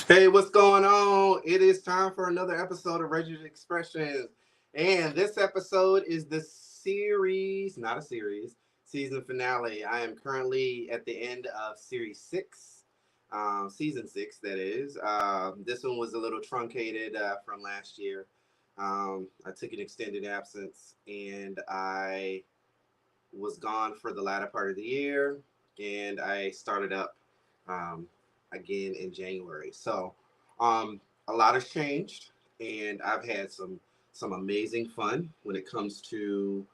Hey, what's going on? It is time for another episode of Reggie's Expressions. And this episode is the series, not a series, season finale. I am currently at the end of series six, season six, that is. This one was a little truncated from last year. I took an extended absence and I was gone for the latter part of the year, and I started up um, again in January. So a lot has changed, and I've had some amazing fun when it comes to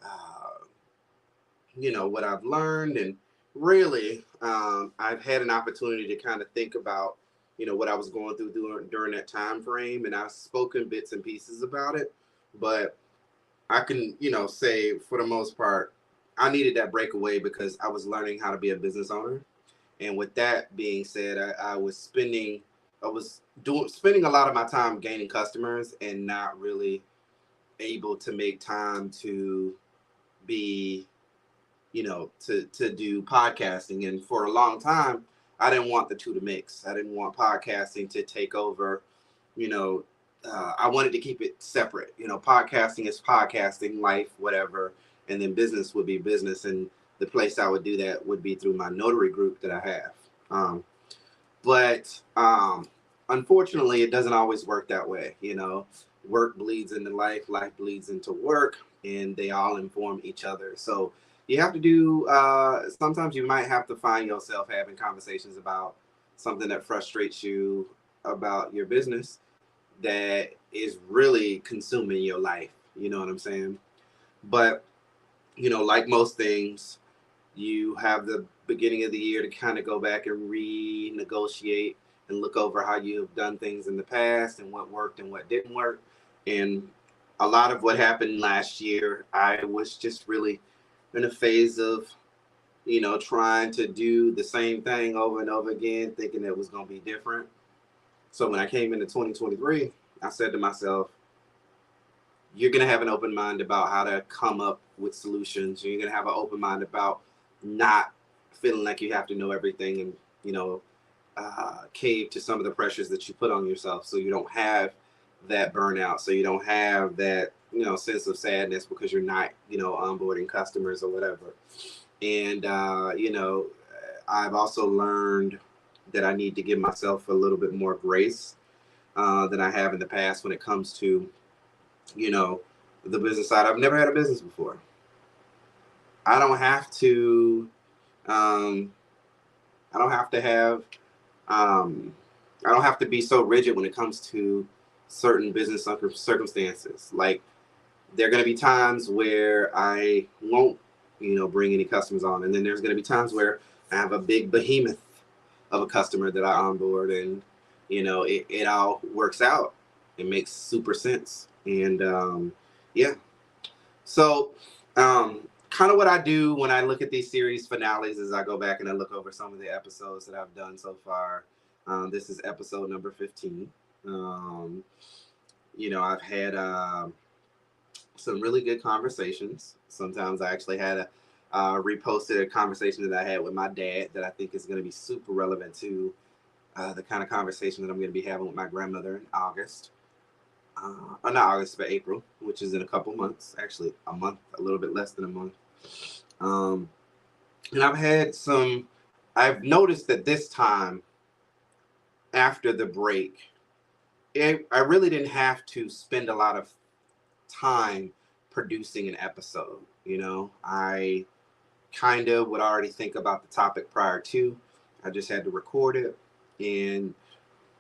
uh, what I've learned, and really I've had an opportunity to kind of think about what I was going through during that time frame, and I've spoken bits and pieces about it, but I can, say for the most part, I needed that breakaway because I was learning how to be a business owner. And with that being said, I was doing spending a lot of my time gaining customers and not really able to make time to be, to do podcasting. And for a long time, I didn't want the two to mix. I didn't want podcasting to take over, you know, I wanted to keep it separate. Podcasting is podcasting, life, whatever, and then business would be business. And the place I would do that would be through my notary group that I have. But unfortunately, it doesn't always work that way. Work bleeds into life, life bleeds into work, and they all inform each other. So you have to do, sometimes you might have to find yourself having conversations about something that frustrates you about your business that is really consuming your life. You know what I'm saying? But, like most things, you have the beginning of the year to kind of go back and renegotiate and look over how you have done things in the past and what worked and what didn't work. And a lot of what happened last year, I was just really in a phase of, trying to do the same thing over and over again, thinking it was going to be different. So when I came into 2023, I said to myself, you're going to have an open mind about how to come up with solutions. You're going to have an open mind about not feeling like you have to know everything and, cave to some of the pressures that you put on yourself, so you don't have that burnout, so you don't have that, sense of sadness because you're not, onboarding customers or whatever. And, I've also learned that I need to give myself a little bit more grace than I have in the past when it comes to, you know, the business side. I've never had a business before. I don't have to. Um, I don't have to have. Um, I don't have to be so rigid when it comes to certain business circumstances. Like there are going to be times where I won't, bring any customers on, and then there's going to be times where I have a big behemoth of a customer that I onboard, and it all works out. It makes super sense, and yeah. So, kind of what I do when I look at these series finales is I go back and I look over some of the episodes that I've done so far. This is episode number 15. Um, I've had some really good conversations. Sometimes I actually had a reposted a conversation that I had with my dad that I think is going to be super relevant to the kind of conversation that I'm going to be having with my grandmother in August. Not August, but April, which is in a couple months. Actually, a month, a little bit less than a month. Um, and I've noticed that this time after the break, I really didn't have to spend a lot of time producing an episode. I kind of would already think about the topic prior to. I just had to record it. And,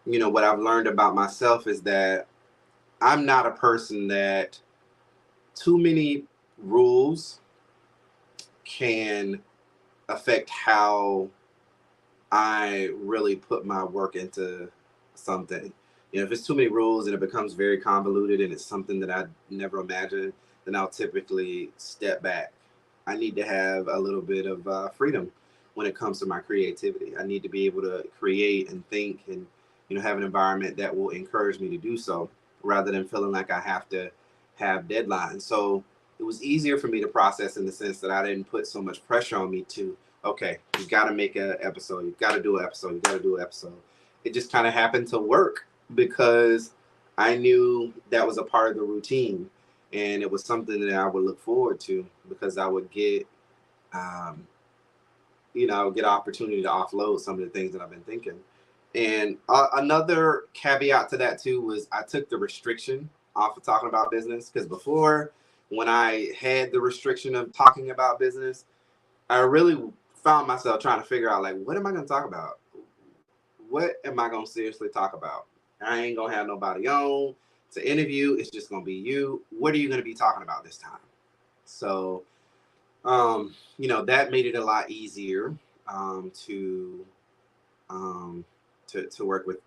what I've learned about myself is that I'm not a person that too many rules can affect how I really put my work into something. If it's too many rules and it becomes very convoluted and it's something that I never imagined, then I'll typically step back. I need to have a little bit of freedom when it comes to my creativity. I need to be able to create and think and have an environment that will encourage me to do so, rather than feeling like I have to have deadlines. So it was easier for me to process in the sense that I didn't put so much pressure on me to, okay, you got to make an episode, you got to do an episode, you got to do an episode. it just kind of happened to work because I knew that was a part of the routine, and it was something that I would look forward to because I would get, um, I would get opportunity to offload some of the things that I've been thinking. And another caveat to that too was I took the restriction off of talking about business because before, when I had the restriction of talking about business, I really found myself trying to figure out like, what am I going to talk about? What am I going to seriously talk about? I ain't going to have nobody on to interview. It's just going to be you. What are you going to be talking about this time? So, that made it a lot easier to to work with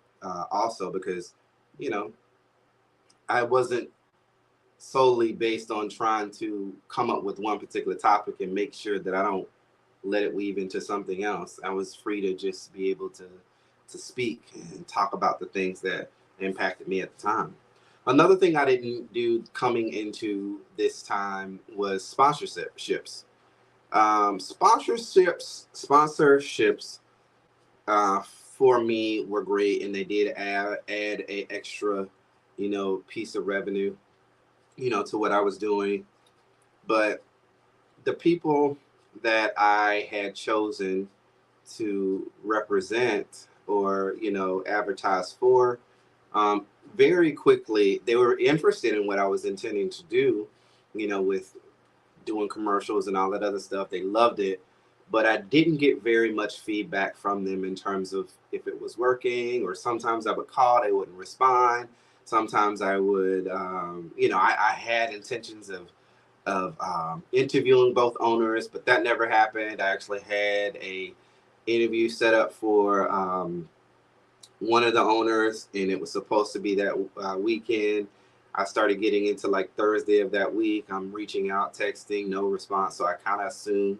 also because you know I wasn't solely based on trying to come up with one particular topic and make sure that I don't let it weave into something else. I was free to just be able to speak and talk about the things that impacted me at the time. Another thing I didn't do coming into this time was sponsorships. Sponsorships for me were great, and they did add a extra, piece of revenue, to what I was doing. But the people that I had chosen to represent or advertise for, um, very quickly they were interested in what I was intending to do, with doing commercials and all that other stuff. They loved it, but I didn't get very much feedback from them in terms of if it was working. Or sometimes I would call, they wouldn't respond. Sometimes I would, I had intentions of interviewing both owners, but that never happened. I actually had a interview set up for one of the owners, and it was supposed to be that weekend. I started getting into like Thursday of that week. I'm reaching out, texting, no response. So I kind of assumed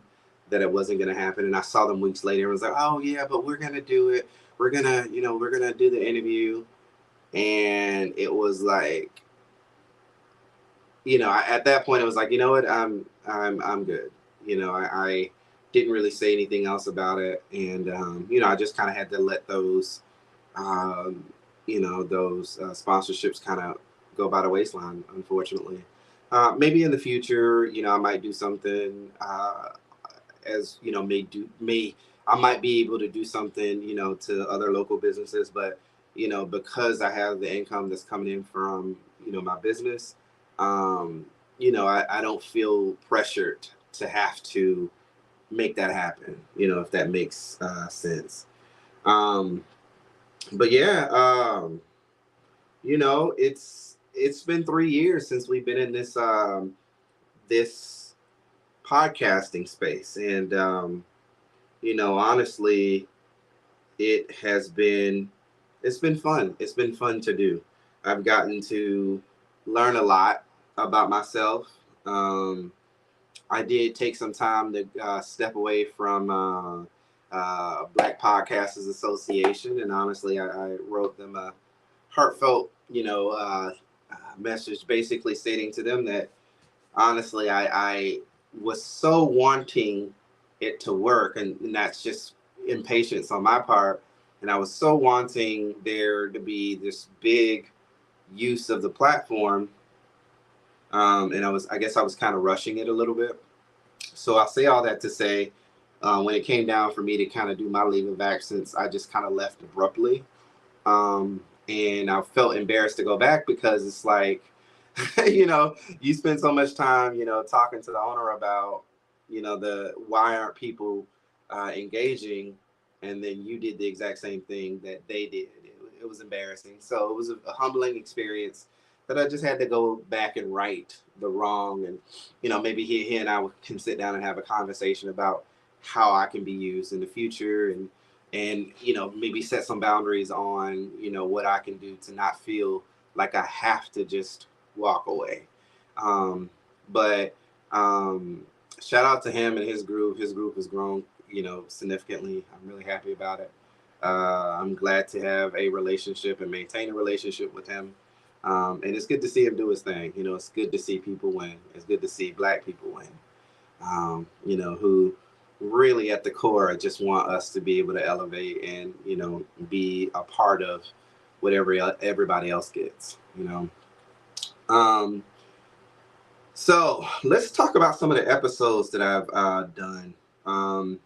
that it wasn't going to happen. And I saw them weeks later and was like, oh, yeah, but we're going to do it. We're going to do the interview. And it was like, at that point, it was like, you know what? I'm good. I didn't really say anything else about it. And, I just kind of had to let um, those sponsorships kind of go by the waistline, unfortunately. Maybe in the future, I might do something as I might be able to do something, to other local businesses, but because I have the income that's coming in from my business, I don't feel pressured to have to make that happen. If that makes sense. Um, but yeah, it's been 3 years since we've been in this podcasting space, and honestly, it has been it's been fun. It's been fun to do. I've gotten to learn a lot about myself. Um, I did take some time to step away from Black Podcasters Association, and honestly, I wrote them a heartfelt, message, basically stating to them that honestly, I was so wanting it to work, and that's just impatience on my part. And I was so wanting there to be this big use of the platform, and I guess I was kind of rushing it a little bit. So I say all that to say, when it came down for me to kind of do my leave of absence, I just kind of left abruptly, and I felt embarrassed to go back because it's like, you spend so much time, talking to the owner about, the why aren't people engaging, and then you did the exact same thing that they did. It was embarrassing. So it was a humbling experience that I just had to go back and right the wrong, and maybe he and I can sit down and have a conversation about how I can be used in the future, and maybe set some boundaries on what I can do to not feel like I have to just walk away. Um, but shout out to him and his group. His group has grown, significantly. I'm really happy about it. I'm glad to have a relationship and maintain a relationship with him. And it's good to see him do his thing. It's good to see people win. It's good to see Black people win. Who really at the core, I just want us to be able to elevate and, be a part of whatever everybody else gets, Um, so let's talk about some of the episodes that I've done. Um,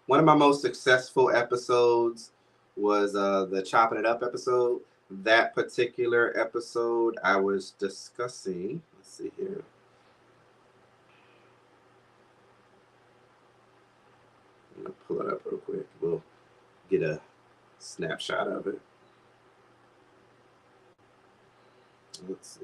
One of my most successful episodes was the Chopping It Up episode. That particular episode, I was discussing. Let's see here. I'm gonna pull it up real quick. We'll get a snapshot of it. Let's see.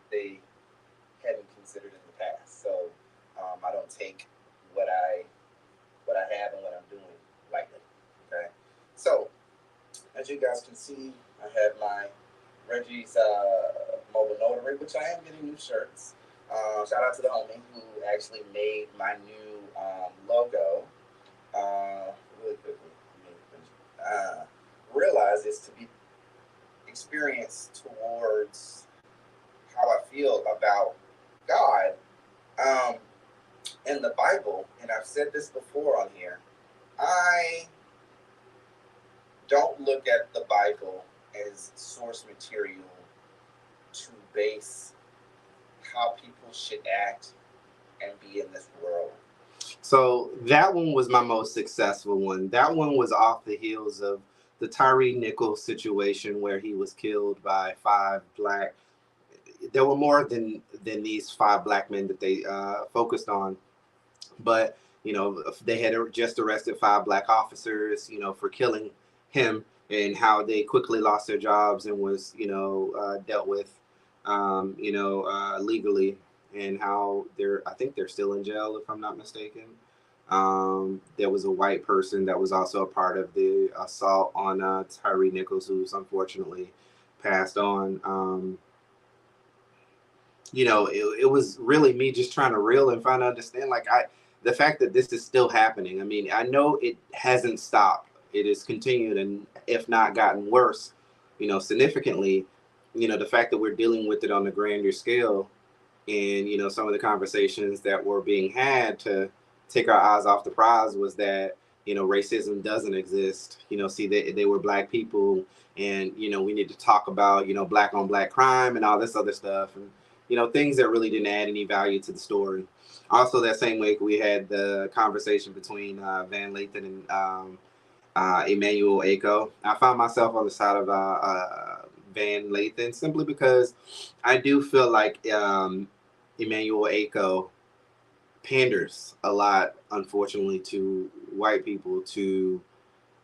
They hadn't considered in the past. So I don't take what I have and what I'm doing lightly. Okay. So as you guys can see, I have my Reggie's mobile notary, which I am getting new shirts. Shout out to the homie who actually made my new logo. Really quickly, realize is to be experienced towards how I feel about God in the Bible, and I've said this before on here. I don't look at the Bible as source material to base how people should act and be in this world. So that one was my most successful one. That one was off the heels of the Tyree Nichols situation where he was killed by 5 black. There were more than these 5 black men that they focused on, but they had just arrested 5 black officers, for killing him, and how they quickly lost their jobs and was dealt with legally, and how I think they're still in jail if I'm not mistaken. There was a white person that was also a part of the assault on Tyree Nichols, who's unfortunately passed on. It was really me just trying to reel and find understand, like, the fact that this is still happening. I mean, I know it hasn't stopped. It has continued, and if not gotten worse, significantly. The fact that we're dealing with it on a grander scale, and some of the conversations that were being had to take our eyes off the prize was that racism doesn't exist. See, they were black people, and we need to talk about black on black crime and all this other stuff, and things that really didn't add any value to the story. Also, that same week, we had the conversation between Van Lathan and Emmanuel Aiko. I found myself on the side of Van Lathan simply because I do feel like Emmanuel Aiko panders a lot, unfortunately, to white people.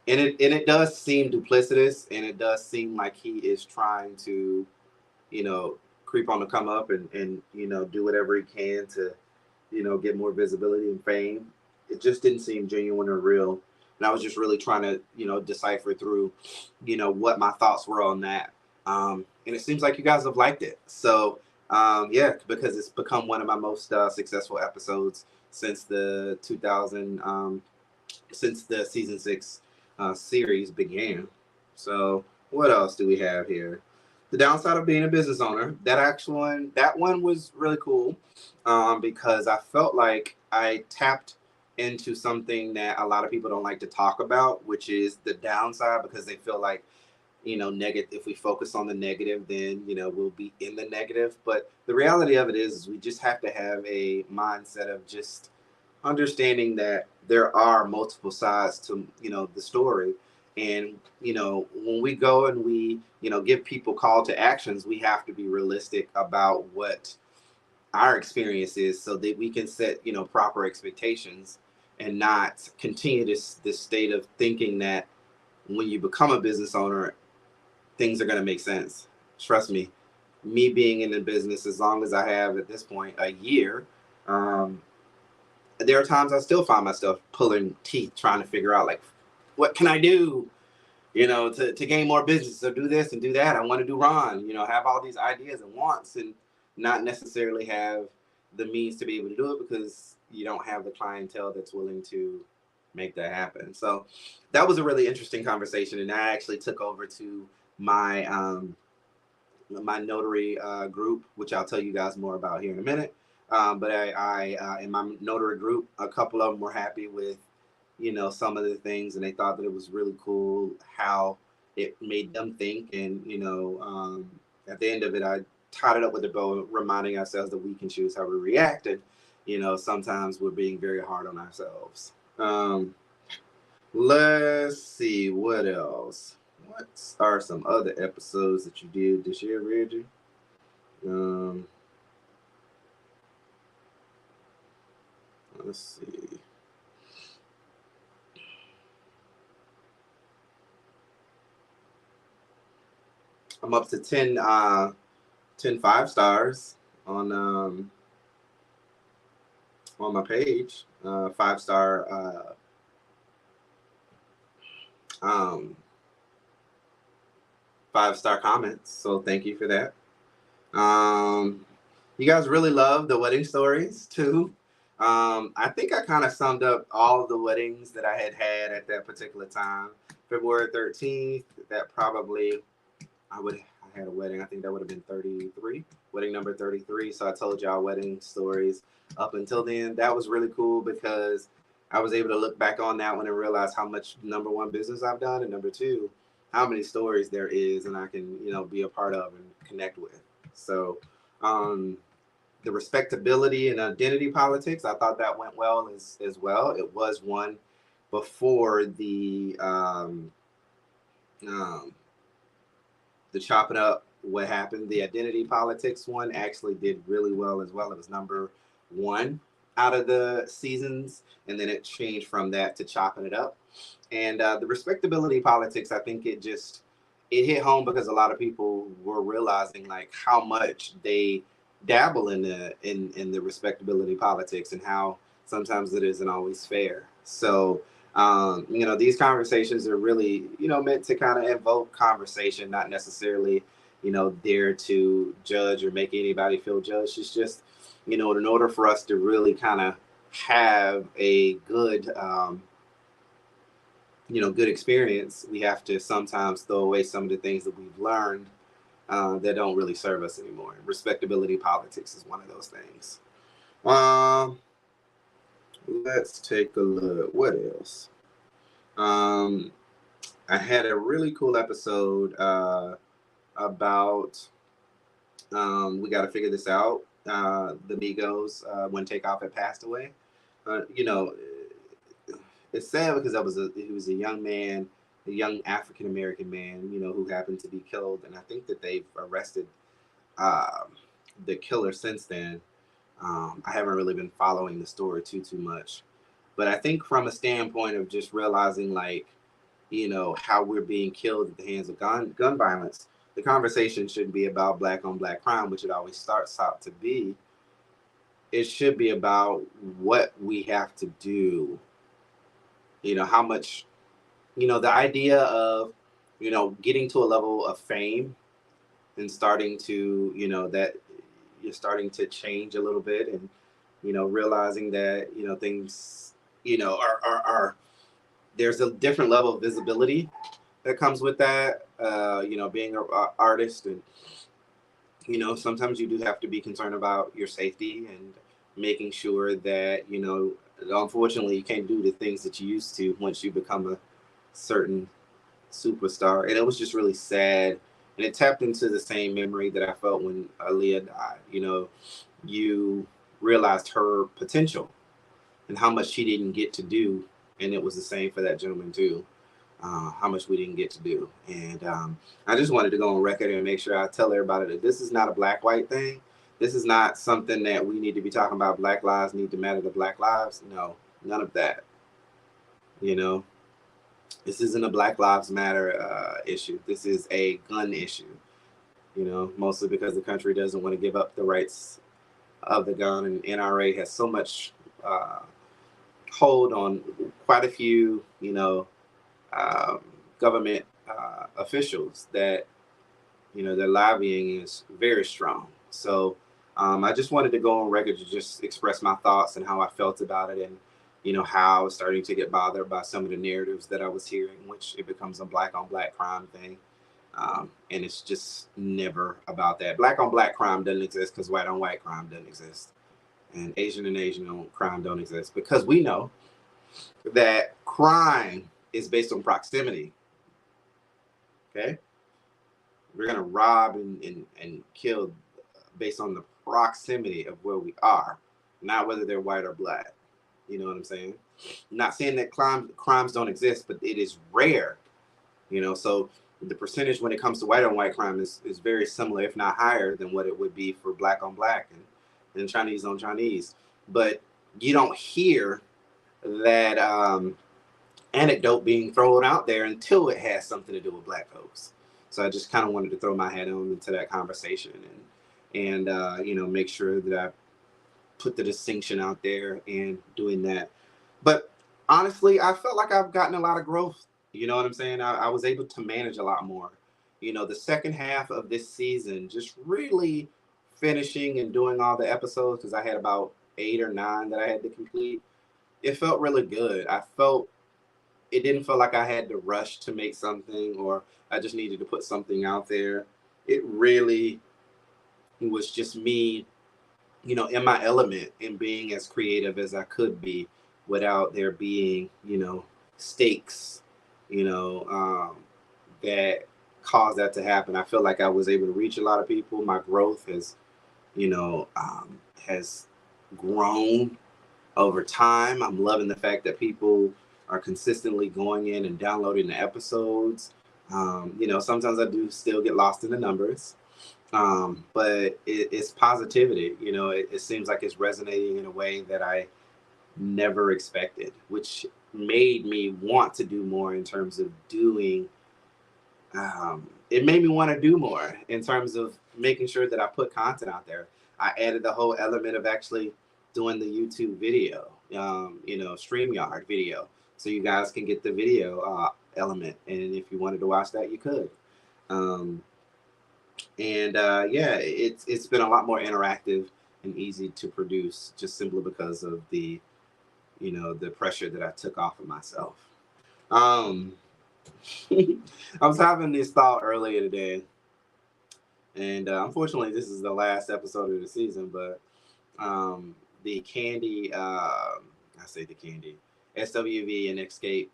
And it does seem duplicitous, and it does seem like he is trying to, creep on the come up and do whatever he can to, get more visibility and fame. It just didn't seem genuine or real. And I was just really trying to, decipher through, what my thoughts were on that. And it seems like you guys have liked it. So, yeah, because it's become one of my most successful episodes since the since the season 6 series began. So, what else do we have here? The downside of being a business owner. That one was really cool, because I felt like I tapped into something that a lot of people don't like to talk about, which is the downside, because they feel like, negative. If we focus on the negative, then we'll be in the negative. But the reality of it is we just have to have a mindset of just understanding that there are multiple sides to the story. And when we go and we give people call to actions, we have to be realistic about what our experience is, so that we can set proper expectations, and not continue this state of thinking that when you become a business owner, things are going to make sense. Trust me, me being in the business as long as I have at this point, a year, there are times I still find myself pulling teeth trying to figure out, like, what can I do? to gain more business. So do this and do that. I want to do Ron, have all these ideas and wants and not necessarily have the means to be able to do it because you don't have the clientele that's willing to make that happen. So that was a really interesting conversation. And I actually took over to my notary group, which I'll tell you guys more about here in a minute. But I in my notary group, a couple of them were happy with, some of the things, and they thought that it was really cool how it made them think. And at the end of it, I tied it up with a bow, reminding ourselves that we can choose how we react, and sometimes we're being very hard on ourselves. Let's see what else. What are some other episodes that you did this year, Reggie? Let's see. I'm up to 10 5 stars on my page. 5-star 5-star comments. So thank you for that. You guys really love the wedding stories too. I think I kind of summed up all of the weddings that I had at that particular time. February 13th, that probably I had a wedding. I think that would have been 33, wedding number 33. So I told y'all wedding stories up until then. That was really cool because I was able to look back on that one and realize how much, number one, business I've done, and number two, how many stories there is and I can, be a part of and connect with. So the respectability and identity politics, I thought that went well as well. It was one before the chopping up what happened. The identity politics one actually did really well as well. It was number one out of the seasons, and then it changed from that to chopping it up. And the respectability politics, I think it hit home because a lot of people were realizing like how much they dabble in the respectability politics and how sometimes it isn't always fair. So these conversations are really, meant to kind of invoke conversation, not necessarily, there to judge or make anybody feel judged. It's just, in order for us to really kind of have a good, good experience, we have to sometimes throw away some of the things that we've learned that don't really serve us anymore. Respectability politics is one of those things. Let's take a look. What else? I had a really cool episode about we got to figure this out. The Migos when Takeoff had passed away. It's sad because he was a young man, a young African American man, who happened to be killed, and I think that they've arrested the killer since then. I haven't really been following the story too much, but I think from a standpoint of just realizing like, how we're being killed at the hands of gun violence, the conversation shouldn't be about black on black crime, which it always starts out to be. It should be about what we have to do. How much, the idea of, getting to a level of fame and starting to, that you're starting to change a little bit and, realizing that, things, are there's a different level of visibility that comes with that, being an artist. And, sometimes you do have to be concerned about your safety and making sure that, unfortunately you can't do the things that you used to once you become a certain superstar. And it was just really sad. And it tapped into the same memory that I felt when Aaliyah died. You realized her potential and how much she didn't get to do. And it was the same for that gentleman too. How much we didn't get to do. And I just wanted to go on record and make sure I tell everybody that this is not a black-white thing. This is not something that we need to be talking about. Black lives need to matter to black lives. No, none of that. This isn't a Black Lives Matter issue. This is a gun issue. Mostly because the country doesn't want to give up the rights of the gun, and NRA has so much hold on quite a few, government officials that their lobbying is very strong. So I just wanted to go on record to just express my thoughts and how I felt about it, and how I was starting to get bothered by some of the narratives that I was hearing, which it becomes a black on black crime thing. And it's just never about that. Black on black crime doesn't exist because white on white crime doesn't exist. And Asian crime don't exist, because we know that crime is based on proximity. Okay? We're going to rob and kill based on the proximity of where we are, not whether they're white or black. You know what I'm saying? I'm not saying that crimes don't exist, but it is rare. So the percentage when it comes to white on white crime is very similar, if not higher, than what it would be for black on black and Chinese on Chinese. But you don't hear that anecdote being thrown out there until it has something to do with black folks. So I just kind of wanted to throw my hat on into that conversation and make sure that I put the distinction out there and doing that. But honestly, I felt like I've gotten a lot of growth. You know what I'm saying? I was able to manage a lot more. The second half of this season, just really finishing and doing all the episodes, because I had about 8 or 9 that I had to complete. It felt really good. It didn't feel like I had to rush to make something, or I just needed to put something out there. It really was just me, in my element and being as creative as I could be without there being, stakes, that caused that to happen. I feel like I was able to reach a lot of people. My growth has grown over time. I'm loving the fact that people are consistently going in and downloading the episodes. Sometimes I do still get lost in the numbers, but it's positivity. It seems like it's resonating in a way that I never expected, which made me want to do more in terms of doing. It made me want to do more in terms of making sure that I put content out there. I added the whole element of actually doing the YouTube video, StreamYard video, so you guys can get the video element. And if you wanted to watch that, you could. It's been a lot more interactive and easy to produce, just simply because of the pressure that I took off of myself. I was having this thought earlier today, and unfortunately this is the last episode of the season, but the Candy, SWV and Escape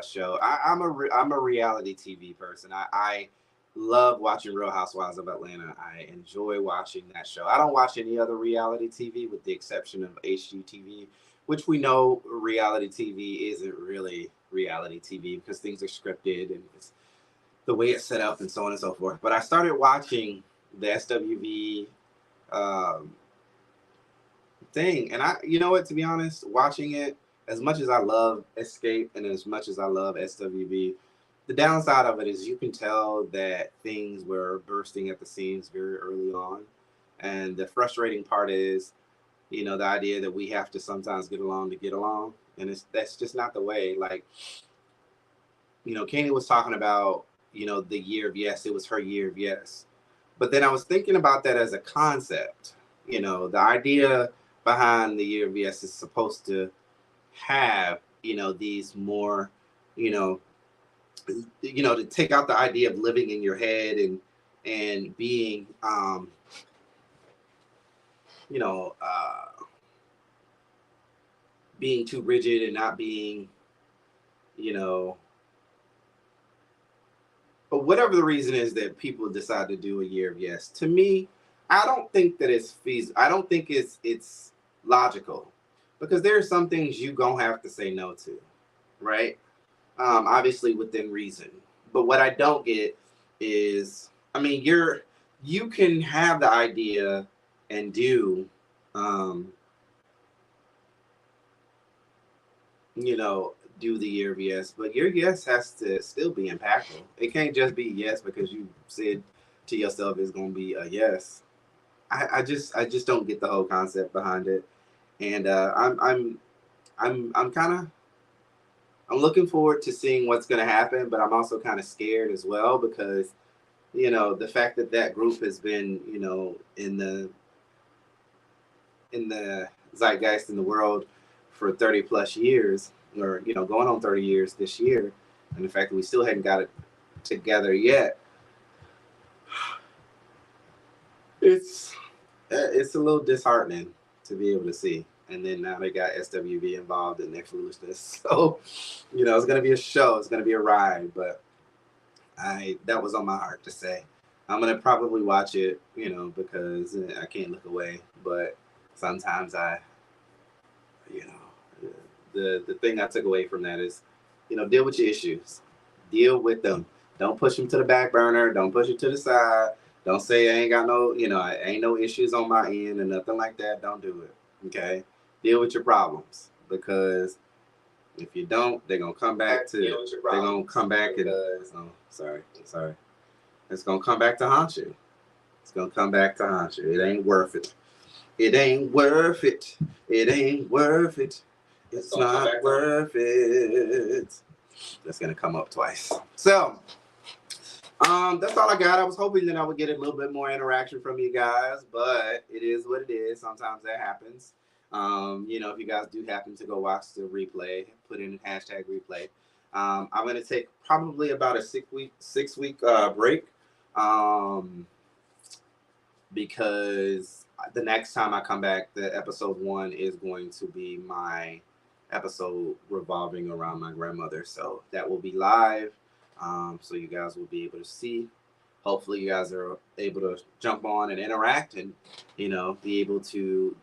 show. I'm a reality TV person. I love watching Real Housewives of Atlanta. I enjoy watching that show. I don't watch any other reality TV with the exception of HGTV, which we know reality TV isn't really reality TV because things are scripted and it's the way it's set up and so on and so forth. But I started watching the SWV thing, and to be honest, watching it, as much as I love Escape and as much as I love SWV, the downside of it is you can tell that things were bursting at the seams very early on. And the frustrating part is, the idea that we have to sometimes get along to get along. And that's just not the way. Like, Candy was talking about, the year of yes, it was her year of yes. But then I was thinking about that as a concept. The idea behind the year of yes is supposed to have, these more, to take out the idea of living in your head and being, being too rigid and not being, but whatever the reason is that people decide to do a year of yes. To me, I don't think that it's feasible. I don't think it's logical, because there are some things you gonna have to say no to, right? Obviously within reason. But what I don't get is, you can have the idea and do, do the year of yes, but your yes has to still be impactful. It can't just be yes because you said to yourself it's gonna be a yes. I just don't get the whole concept behind it, and I'm kind of I'm looking forward to seeing what's going to happen, but I'm also kind of scared as well because, the fact that that group has been, in the zeitgeist in the world for 30 plus years, or going on 30 years this year, and the fact that we still hadn't got it together yet, it's a little disheartening to be able to see. And then now they got SWV involved in their foolishness. So, it's gonna be a show, it's gonna be a ride, but that was on my heart to say. I'm gonna probably watch it, because I can't look away. But sometimes you know, the thing I took away from that is, deal with your issues, deal with them. Don't push them to the back burner. Don't push it to the side. Don't say I ain't got no, I ain't no issues on my end and nothing like that. Don't do it. Okay, deal with your problems, because if you don't, they're gonna come back to. They're gonna come back and. Oh, sorry. It's gonna come back to haunt you. It's gonna come back to haunt you. It ain't worth it. It ain't worth it. It ain't worth it. It's not worth it. That's gonna come up twice. So, that's all I got. I was hoping that I would get a little bit more interaction from you guys, but it is what it is. Sometimes that happens. If you guys do happen to go watch the replay, put in hashtag replay. I'm gonna take probably about a 6 week break. Because the next time I come back, the episode 1 is going to be my episode revolving around my grandmother. So that will be live. So you guys will be able to see. Hopefully you guys are able to jump on and interact and, be able to,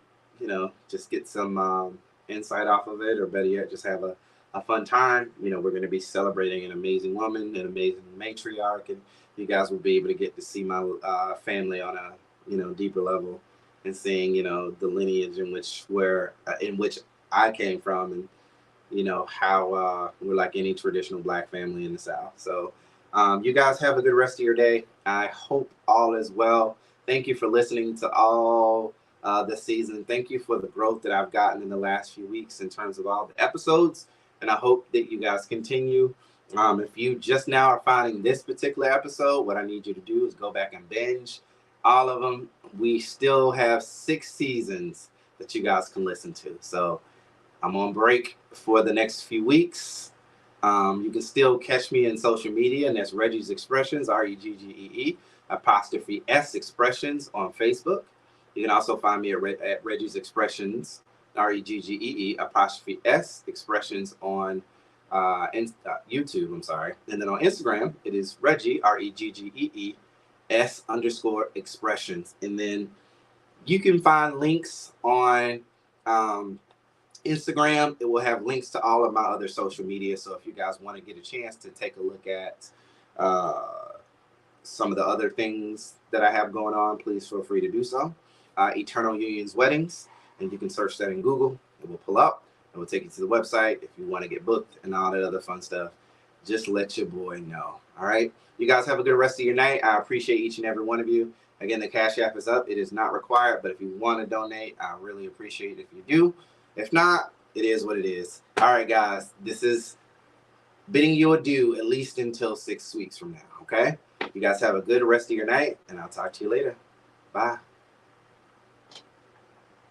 just get some insight off of it, or better yet, just have a fun time. We're going to be celebrating an amazing woman, an amazing matriarch, and you guys will be able to get to see my family on a, deeper level, and seeing, the lineage in which I came from, and, how we're like any traditional Black family in the South. So you guys have a good rest of your day. I hope all is well. Thank you for listening to all this season. Thank you for the growth that I've gotten in the last few weeks in terms of all the episodes. And I hope that you guys continue. If you just now are finding this particular episode, what I need you to do is go back and binge all of them. We still have 6 seasons that you guys can listen to. So I'm on break for the next few weeks. You can still catch me in social media, and that's Reggie's Expressions, REGGEE '(S) Expressions on Facebook. You can also find me at Reggie's Expressions, REGGEE '(S) Expressions on YouTube. I'm sorry. And then on Instagram, it is Reggie, REGGEE _expressions. And then you can find links on Instagram. It will have links to all of my other social media. So if you guys want to get a chance to take a look at some of the other things that I have going on, please feel free to do so. Eternal Unions Weddings, and you can search that in Google. It will pull up. It will take you to the website if you want to get booked and all that other fun stuff. Just let your boy know. All right. You guys have a good rest of your night. I appreciate each and every one of you. Again, the Cash App is up. It is not required, but if you want to donate, I really appreciate it if you do. If not, it is what it is. All right, guys. This is bidding you adieu, at least until 6 weeks from now. Okay. You guys have a good rest of your night, and I'll talk to you later. Bye.